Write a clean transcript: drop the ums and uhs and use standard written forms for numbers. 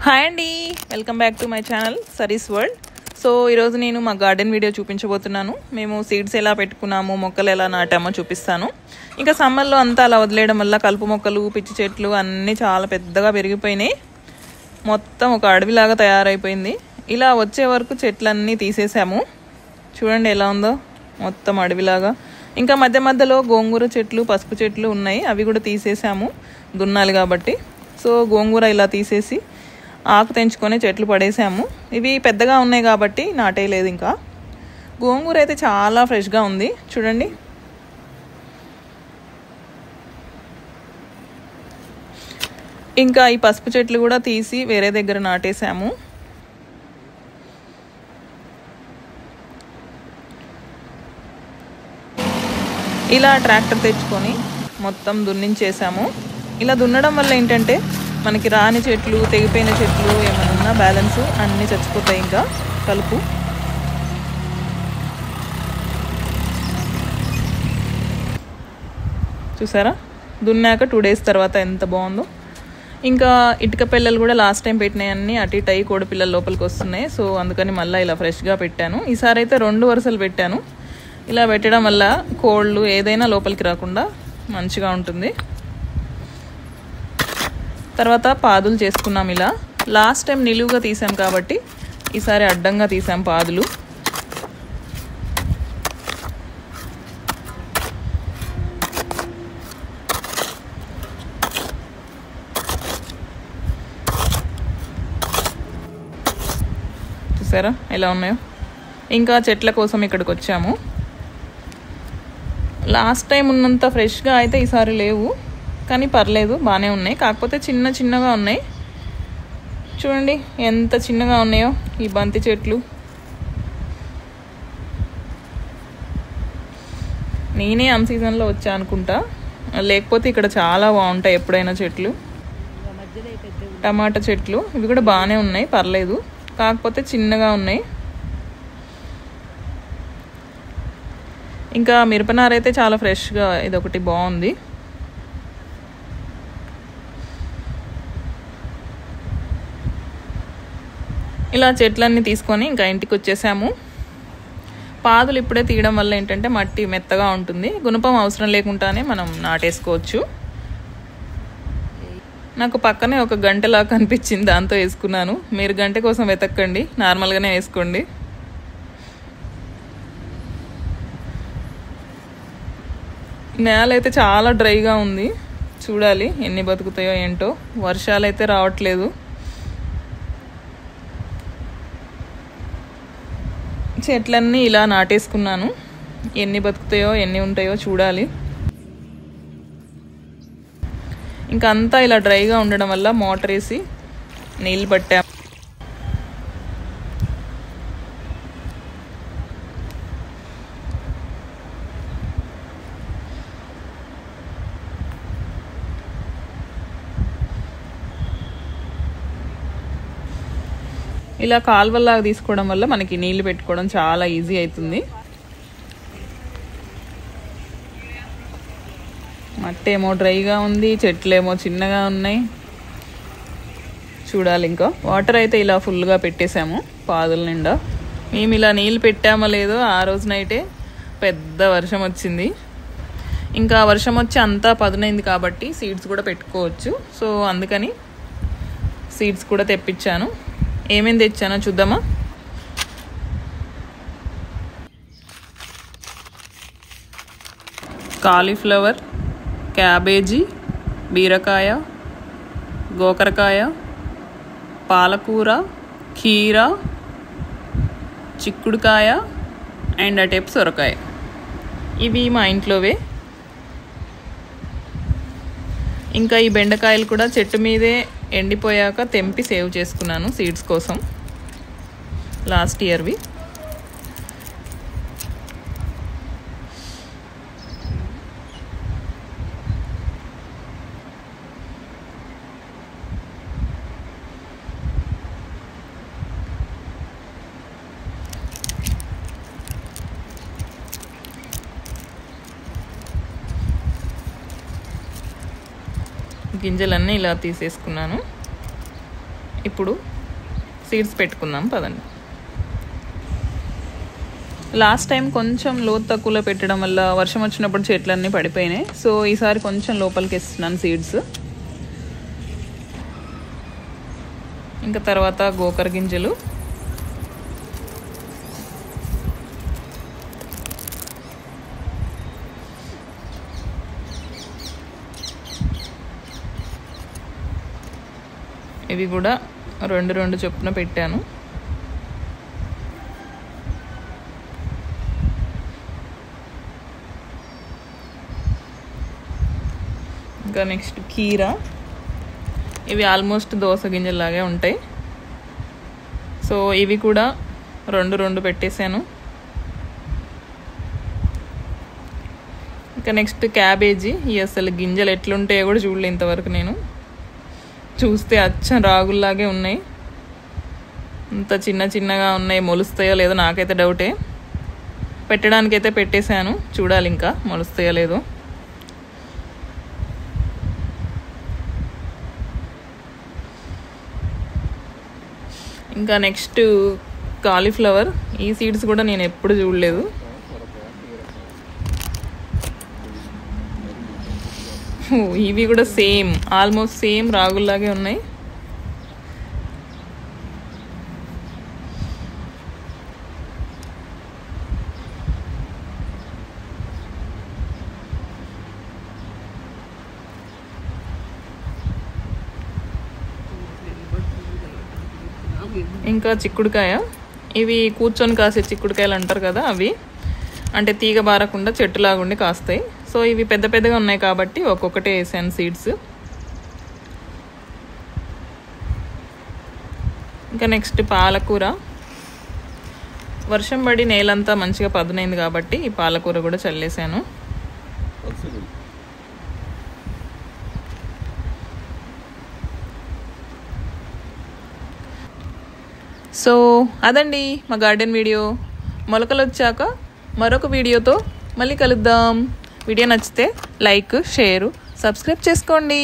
Hi అండి, welcome back to my channel sarees world. So ఈరోజు నేను మా గార్డెన్ వీడియో చూపించబోతున్నాను. మేము సీడ్స్ ఎలా పెట్టుకున్నాము, మొక్కలు ఎలా నాటామో చూపిస్తాను. ఇంకా సమ్మర్లో అంతా అలా వదిలేయడం వల్ల కలుపు మొక్కలు, పిచ్చి చెట్లు అన్నీ చాలా పెద్దగా పెరిగిపోయినాయి. మొత్తం ఒక అడవిలాగా తయారైపోయింది. ఇలా వచ్చే వరకు చెట్లన్నీ తీసేసాము. చూడండి ఎలా ఉందో, మొత్తం అడవిలాగా. ఇంకా మధ్య మధ్యలో గోంగూర చెట్లు, పసుపు చెట్లు ఉన్నాయి, అవి కూడా తీసేసాము దున్నాలి కాబట్టి. సో గోంగూర ఇలా తీసేసి ఆకు తెంచుకొని చెట్లు పడేసాము. ఇవి పెద్దగా ఉన్నాయి కాబట్టి నాటేయలేదు. ఇంకా గోంగూర అయితే చాలా ఫ్రెష్గా ఉంది చూడండి. ఇంకా ఈ పసుపు చెట్లు కూడా తీసి వేరే దగ్గర నాటేసాము. ఇలా ట్రాక్టర్ తెచ్చుకొని మొత్తం దున్నించేసాము. ఇలా దున్నడం వల్ల ఏంటంటే మనకి రాని చెట్లు, తెగిపోయిన చెట్లు ఏమైనా ఉన్నా బ్యాలెన్స్ అన్నీ చచ్చిపోతాయి. ఇంకా కలుపు చూసారా, దున్నాక 2 days తర్వాత ఎంత బాగుందో. ఇంకా ఇటుక పిల్లలు కూడా లాస్ట్ టైం పెట్టినాయన్నీ అటు ఇటు అయ్యి కోడి పిల్లలు లోపలికి వస్తున్నాయి. సో అందుకని మళ్ళీ ఇలా ఫ్రెష్గా పెట్టాను. ఈసారి అయితే 2 వరుసలు పెట్టాను. ఇలా పెట్టడం వల్ల కోళ్ళు ఏదైనా లోపలికి రాకుండా మంచిగా ఉంటుంది. తర్వాత పాదులు చేసుకున్నాం. ఇలా లాస్ట్ టైం నిలువుగా తీసాం కాబట్టి ఈసారి అడ్డంగా తీసాం పాదులు. చూసారా ఎలా ఉన్నాయో. ఇంకా చెట్ల కోసం ఇక్కడికి వచ్చాము. లాస్ట్ టైం ఉన్నంత ఫ్రెష్గా అయితే ఈసారి లేవు, కానీ పర్లేదు బాగానే ఉన్నాయి. కాకపోతే చిన్నగా ఉన్నాయి. చూడండి ఎంత చిన్నగా ఉన్నాయో ఈ బంతి చెట్లు. నేనే అన్ సీజన్లో వచ్చా అనుకుంటా, లేకపోతే ఇక్కడ చాలా బాగుంటాయి ఎప్పుడైనా చెట్లు. టమాటా చెట్లు ఇవి కూడా బాగానే ఉన్నాయి, పర్లేదు. కాకపోతే చిన్నగా ఉన్నాయి. ఇంకా మిరపనార అయితే చాలా ఫ్రెష్గా ఇదొకటి బాగుంది. ఇలా చెట్లన్నీ తీసుకొని ఇంకా ఇంటికి వచ్చేసాము. పాదులు ఇప్పుడే తీయడం వల్ల ఏంటంటే మట్టి మెత్తగా ఉంటుంది. గుణపం అవసరం లేకుండానే మనం నాటేసుకోవచ్చు. నాకు పక్కనే ఒక గంటలా కనిపించింది, దాంతో వేసుకున్నాను. మీరు గంట కోసం వెతక్కండి, నార్మల్గానే వేసుకోండి. నేల అయితే చాలా డ్రైగా ఉంది. చూడాలి ఎన్ని బతుకుతాయో ఏంటో. వర్షాలు అయితే రావట్లేదు. చెట్లన్నీ ఇలా నాటేసుకున్నాను. ఎన్ని బతుకుతాయో ఎన్ని ఉంటాయో చూడాలి. ఇంకా అంతా ఇలా డ్రైగా ఉండడం వల్ల మోటార్ వేసి నీళ్ళు పట్టాము. ఇలా కాలువల్లాగా తీసుకోవడం వల్ల మనకి నీళ్లు పెట్టుకోవడం చాలా ఈజీ అవుతుంది. మట్టి ఏమో డ్రైగా ఉంది, చెట్లేమో చిన్నగా ఉన్నాయి. చూడాలి. ఇంకా వాటర్ అయితే ఇలా ఫుల్గా పెట్టేసాము పాదుల నిండా. మేము ఇలా నీళ్ళు పెట్టామో లేదో ఆ రోజు నైటే పెద్ద వర్షం వచ్చింది. ఇంకా వర్షం వచ్చి అంతా పదునైంది కాబట్టి సీడ్స్ కూడా పెట్టుకోవచ్చు. సో అందుకని సీడ్స్ కూడా తెప్పించాను. ఏమేమి తెచ్చానో చూద్దామా. కాలీఫ్లవర్, క్యాబేజీ, బీరకాయ, గోకరకాయ, పాలకూర, కీర, చిక్కుడుకాయ అండ్ అటేపు సొరకాయ. ఇవి మా ఇంట్లోవే. ఇంకా ఈ బెండకాయలు కూడా చెట్టు మీదే ఎండిపోయాక తెంపి సేవ్ చేసుకున్నాను సీడ్స్ కోసం, లాస్ట్ ఇయర్వి. గింజలన్నీ ఇలా తీసేసుకున్నాను. ఇప్పుడు సీడ్స్ పెట్టుకుందాం పదండి. లాస్ట్ టైం కొంచెం లోతు తక్కువలో పెట్టడం వల్ల వర్షం వచ్చినప్పుడు చెట్లన్నీ పడిపోయినాయి. సో ఈసారి కొంచెం లోపలికి ఇస్తున్నాను సీడ్స్. ఇంకా తర్వాత గోకర గింజలు, ఇవి కూడా 2 చొప్పున పెట్టాను. ఇంకా నెక్స్ట్ కీరా, ఇవి ఆల్మోస్ట్ దోస గింజల్లాగే ఉంటాయి. సో ఇవి కూడా 2 పెట్టేశాను. ఇంకా నెక్స్ట్ క్యాబేజీ, ఇవి అసలు గింజలు ఎట్లుంటాయో కూడా చూడలే ఇంతవరకు నేను. చూస్తే అచ్చం రాగుల్లాగే ఉన్నాయి, అంత చిన్నగా ఉన్నాయి. మొలుస్తాయో లేదో నాకైతే డౌటే. పెట్టడానికైతే పెట్టేశాను, చూడాలి ఇంకా మొలుస్తాయో లేదో. ఇంకా నెక్స్ట్ కాలీఫ్లవర్, ఈ సీడ్స్ కూడా నేను ఎప్పుడు చూడలేదు. ఇవి కూడా సేమ్, ఆల్మోస్ట్ సేమ్ రాగుల్లాగే ఉన్నాయి. ఇంకా చిక్కుడుకాయ, ఇవి కూర్చొని కాసే చిక్కుడుకాయలు అంటారు కదా, అవి అంటే తీగ బారకుండా చెట్టులాగుండి కాస్తాయి. సో ఇవి పెద్దగా ఉన్నాయి కాబట్టి ఒక్కొక్కటే వేసాను సీడ్స్. ఇంకా నెక్స్ట్ పాలకూర, వర్షం పడి నేలంతా మంచిగా పదునైంది కాబట్టి ఈ పాలకూర కూడా చల్లేసాను. సో అదండి మా గార్డెన్ వీడియో. మొలకలు వచ్చాక మరొక వీడియోతో మళ్ళీ కలుద్దాం. వీడియో నచ్చితే లైక్, షేర్, సబ్స్క్రైబ్ చేసుకోండి.